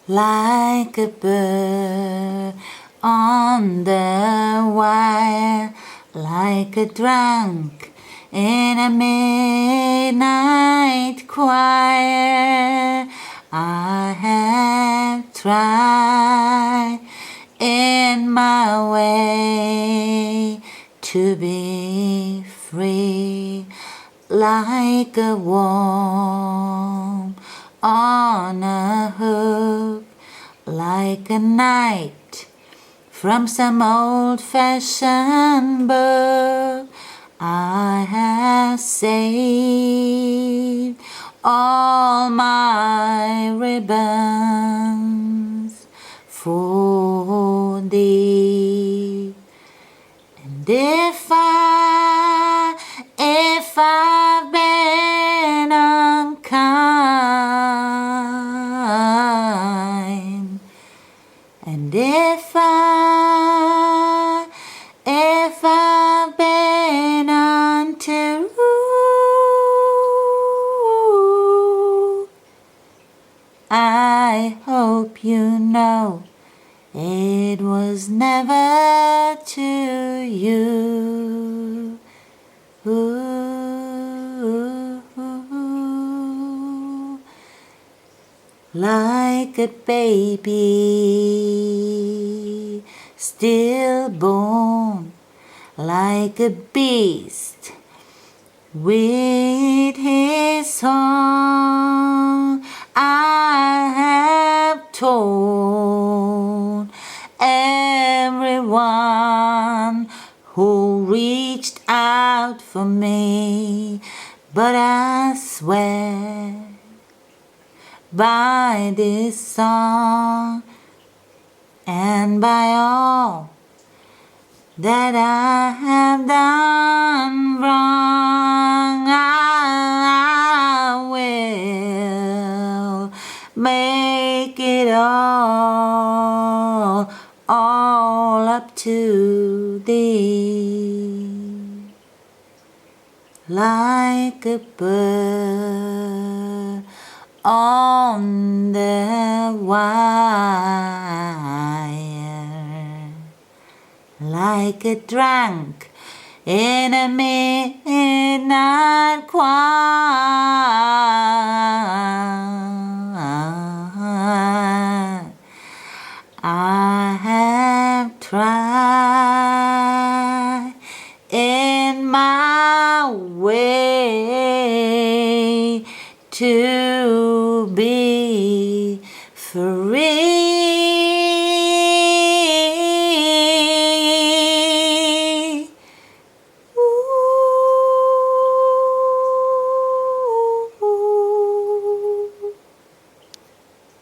like a bird on the wire, like a drunk in a midnight choir. I have tried in my way to be free, like a worm on a hook, like a knight from some old-fashioned book. I have saved all my ribbons for thee. And if I've been unkind, and if I've been untrue, I hope you know it was never to you. Like a baby stillborn, like a beast with his song, I have told everyone who reached out for me, but I swear by this song and by all that I have done wrong, I will make it all up to thee. Like a bird on the wire, like a drunk in a midnight choir. I have tried in my way to be free.